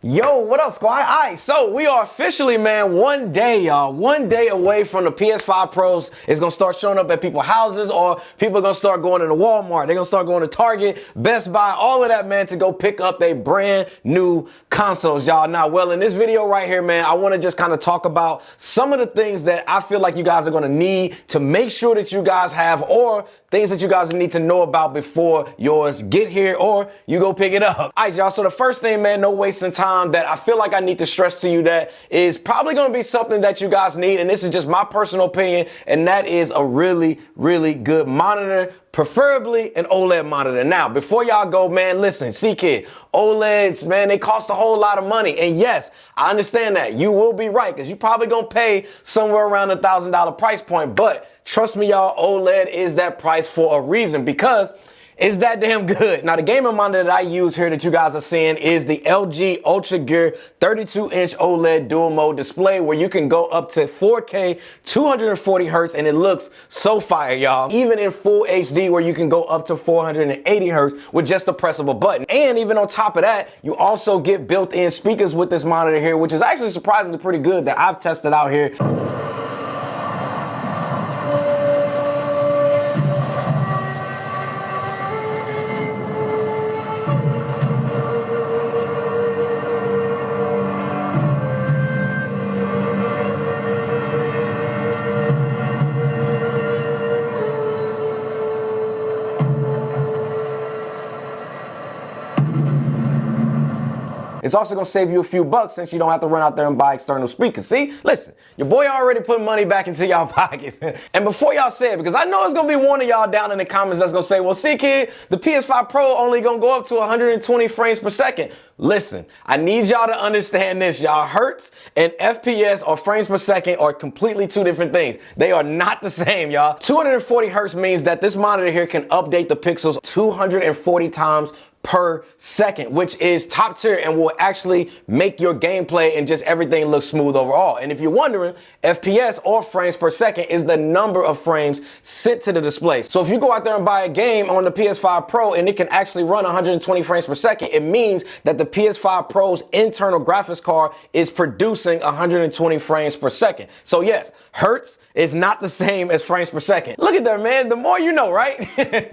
Yo, what up, squad? All right, so we are officially, man, one day, y'all, one day away from the PS5 Pros. It's going to start showing up at people's houses, or people are going to start going to the Walmart. They're going to start going to Target, Best Buy, all of that, man, to go pick up their brand new consoles, y'all. Now, well, in this video right here, man, I want to just kind of talk about some of the things that I feel like you guys are going to need to make sure that you guys have, or things that you guys need to know about before yours get here or you go pick it up. All right, y'all, so the first thing, man, no wasting time, that I feel like I need to stress to you that is probably going to be something that you guys need, and this is just my personal opinion, and that is a really, really good monitor, preferably an OLED monitor. Now, before y'all go, man, listen, CKid, OLEDs, man, they cost a whole lot of money, and yes, I understand that. You will be right, because you're probably going to pay somewhere around $1,000 price point, but trust me, y'all, OLED is that price for a reason, because it's that damn good. Now, the gaming monitor that I use here that you guys are seeing is the LG Ultra Gear 32-inch OLED dual mode display, where you can go up to 4K, 240 hertz, and it looks so fire, y'all. Even in full HD, where you can go up to 480 hertz with just the press of a button. And even on top of that, you also get built-in speakers with this monitor here, which is actually surprisingly pretty good that I've tested out here. It's also gonna save you a few bucks since you don't have to run out there and buy external speakers. See, listen, your boy already put money back into y'all pockets. And before y'all say it, because I know it's gonna be one of y'all down in the comments that's gonna say, well, CKid, the PS5 Pro only gonna go up to 120 frames per second. Listen, I need y'all to understand this, y'all. Hertz and FPS, or frames per second, are completely two different things. They are not the same, y'all. 240 hertz means that this monitor here can update the pixels 240 times per second, which is top tier and will actually make your gameplay and just everything look smooth overall. And if you're wondering, FPS, or frames per second, is the number of frames sent to the display. So if you go out there and buy a game on the PS5 Pro and it can actually run 120 frames per second, it means that the PS5 Pro's internal graphics card is producing 120 frames per second. So yes, hertz is not the same as frames per second. Look at that, man. The more you know, right?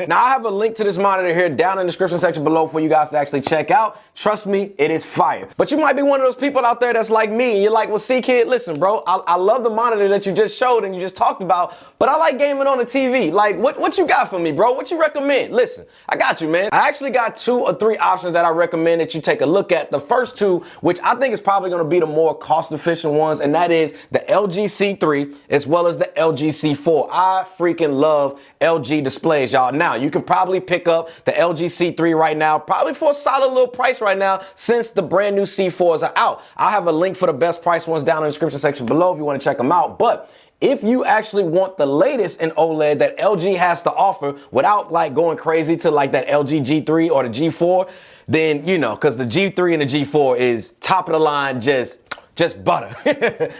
Now, I have a link to this monitor here down in the description section below for you guys to actually check out. Trust me, it is fire. But you might be one of those people out there that's like me, and you're like, well, CKid, listen, bro, I love the monitor that you just showed and you just talked about, but I like gaming on the TV. Like, what you got for me, bro? What you recommend? Listen, I got you, man. I actually got 2 or 3 options that I recommend that you take a look at. The first 2, which I think is probably gonna be the more cost-efficient ones, and that is the LG C3 as well as the LG C4. I freaking love LG displays, y'all. Now, you can probably pick up the LG C3 right now, probably for a solid little price right now, since the brand new C4s are out. I'll have a link for the best price ones down in the description section below if you want to check them out. But if you actually want the latest in OLED that LG has to offer without like going crazy to like that LG G3 or the G4, then, you know, because the G3 and the G4 is top of the line, just butter.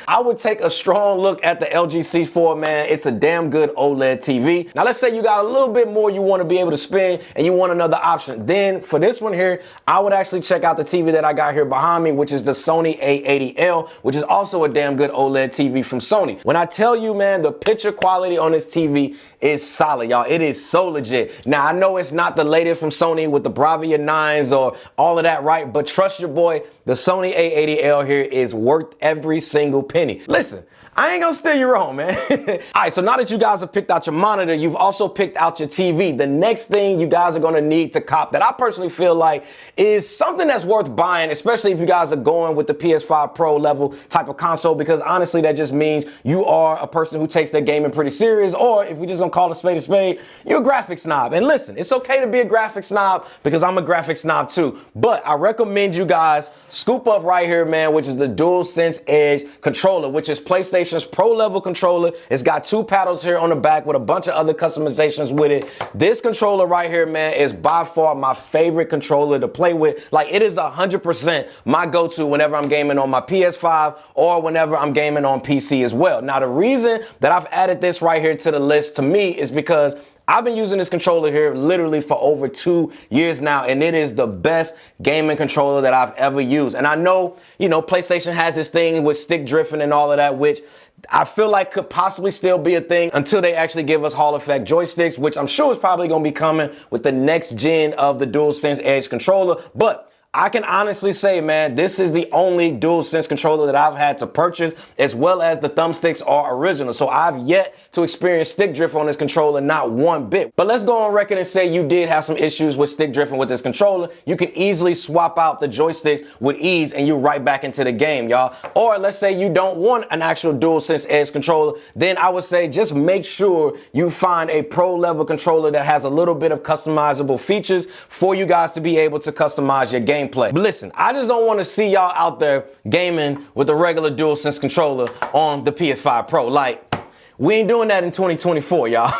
I would take a strong look at the LG C4, man. It's a damn good OLED TV. Now, let's say you got a little bit more you want to be able to spend and you want another option. Then for this one here, I would actually check out the TV that I got here behind me, which is the Sony A80L, which is also a damn good OLED TV from Sony. When I tell you, man, the picture quality on this TV is solid, y'all. It is so legit. Now, I know it's not the latest from Sony with the Bravia 9s or all of that, right? But trust your boy, the Sony A80L here is worth every single penny. Listen, I ain't gonna steer you wrong, man. All right, so now that you guys have picked out your monitor, you've also picked out your TV. The next thing you guys are gonna need to cop that I personally feel like is something that's worth buying, especially if you guys are going with the PS5 Pro level type of console, because honestly, that just means you are a person who takes their gaming pretty serious, or if we just gonna call a spade, you're a graphics snob. And listen, it's okay to be a graphics snob because I'm a graphics snob too. But I recommend you guys scoop up right here, man, which is the DualSense Edge controller, which is PlayStation's pro level controller. It's got 2 paddles here on the back with a bunch of other customizations with it. This controller right here, man, is by far my favorite controller to play with. Like, it is 100% my go-to whenever I'm gaming on my PS5 or whenever I'm gaming on PC as well. Now, the reason that I've added this right here to the list to me is because I've been using this controller here literally for over 2 years now, and it is the best gaming controller that I've ever used. And I know, PlayStation has this thing with stick drifting and all of that, which I feel like could possibly still be a thing until they actually give us Hall effect joysticks, which I'm sure is probably going to be coming with the next gen of the DualSense Edge controller. But I can honestly say, man, this is the only DualSense controller that I've had to purchase, as well as the thumbsticks are original. So I've yet to experience stick drift on this controller, not one bit. But let's go on record and say you did have some issues with stick drifting with this controller. You can easily swap out the joysticks with ease and you're right back into the game, y'all. Or let's say you don't want an actual DualSense Edge controller, then I would say just make sure you find a pro level controller that has a little bit of customizable features for you guys to be able to customize your game. But listen, I just don't want to see y'all out there gaming with a regular DualSense controller on the PS5 Pro. Like, we ain't doing that in 2024, y'all.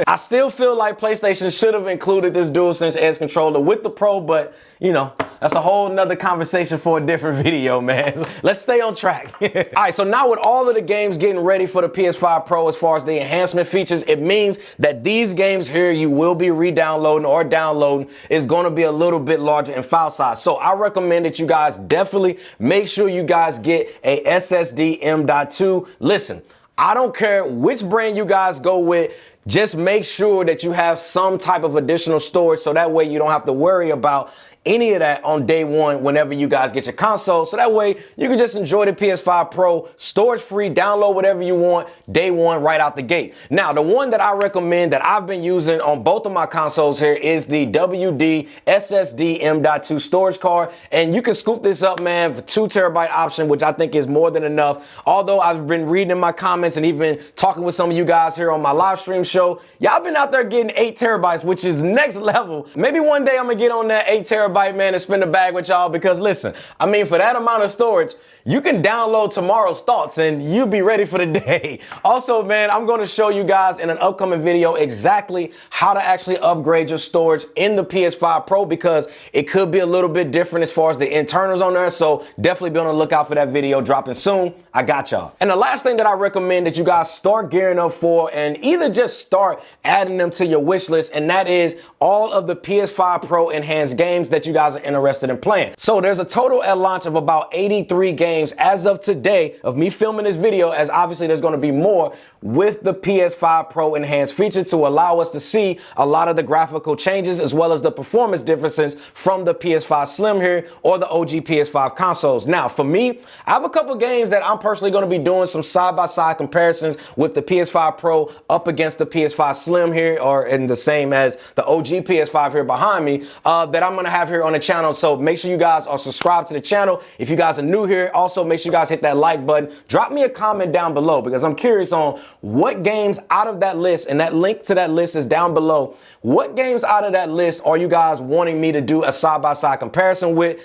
I still feel like PlayStation should have included this DualSense Edge controller with the Pro, but that's a whole nother conversation for a different video, man. Let's stay on track. All right, so now with all of the games getting ready for the PS5 Pro as far as the enhancement features, it means that these games here you will be re-downloading or downloading is going to be a little bit larger in file size. So I recommend that you guys definitely make sure you guys get a SSD M.2. Listen, I don't care which brand you guys go with. Just make sure that you have some type of additional storage so that way you don't have to worry about any of that on day one whenever you guys get your console. So that way you can just enjoy the PS5 Pro storage free, download whatever you want day one right out the gate. Now, the one that I recommend that I've been using on both of my consoles here is the WD SSD M.2 storage card. And you can scoop this up, man, for 2 terabyte option, which I think is more than enough. Although I've been reading in my comments and even talking with some of you guys here on my live stream show, y'all been out there getting 8 terabytes, which is next level. Maybe one day I'm gonna get on that 8 terabyte, man, and spin the bag with y'all, because listen, I mean, for that amount of storage, you can download tomorrow's thoughts and you'll be ready for the day. Also, man, I'm going to show you guys in an upcoming video exactly how to actually upgrade your storage in the PS5 Pro, because it could be a little bit different as far as the internals on there. So definitely be on the lookout for that video dropping soon. I got y'all. And the last thing that I recommend that you guys start gearing up for, and either just start adding them to your wish list, and that is all of the PS5 Pro enhanced games that you guys are interested in playing. So there's a total at launch of about 83 games as of today of me filming this video, as obviously there's going to be more with the PS5 Pro enhanced feature to allow us to see a lot of the graphical changes as well as the performance differences from the PS5 Slim here or the OG PS5 consoles. Now, for me, I have a couple games that I'm personally going to be doing some side-by-side comparisons with the PS5 Pro up against the PS5 Slim here, or in the same as the OG PS5 here behind me, that I'm going to have here on the channel. So make sure you guys are subscribed to the channel. If you guys are new here, also make sure you guys hit that like button. Drop me a comment down below, because I'm curious on what games out of that list, and that link to that list is down below. What games out of that list are you guys wanting me to do a side-by-side comparison with,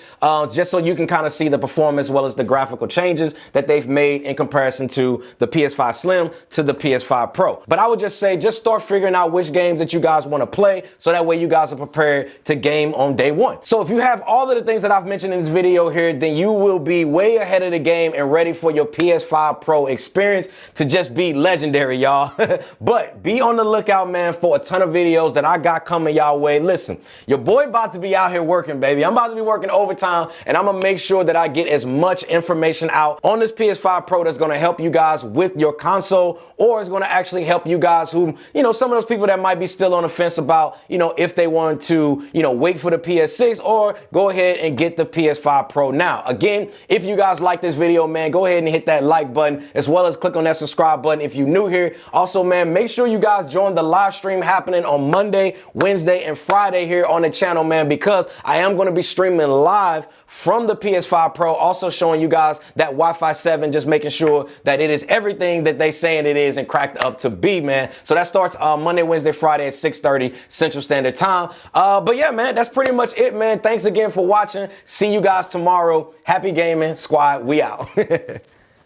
just so you can kind of see the performance as well as the graphical changes that they've made in comparison to the PS5 Slim to the PS5 Pro. But I would just say, just start figuring out which games that you guys want to play, so that way you guys are prepared to game on day one. So if you have all of the things that I've mentioned in this video here, then you will be way ahead of the game and ready for your PS5 Pro experience to just be legendary, y'all. But be on the lookout, man, for a ton of videos that I got coming y'all way. Listen, your boy about to be out here working, baby. I'm about to be working overtime, and I'm gonna make sure that I get as much information out on this PS5 Pro that's gonna help you guys with your console, or is gonna actually help you guys who, some of those people that might be still on the fence about, if they want to, wait for the PS6 or go ahead and get the PS5 Pro now. Again, if you guys like this video, man, go ahead and hit that like button, as well as click on that subscribe button if you're new here. Also, man, make sure you guys join the live stream happening on Monday, Wednesday, and Friday here on the channel, man, because I am going to be streaming live from the PS5 Pro, also showing you guys that Wi-Fi 7, just making sure that it is everything that they saying it is and cracked up to be, man. So that starts Monday, Wednesday, Friday at 6:30 Central Standard Time. But yeah, man, that's pretty much it, man. Thanks again for watching. See you guys tomorrow. Happy gaming, squad. We out.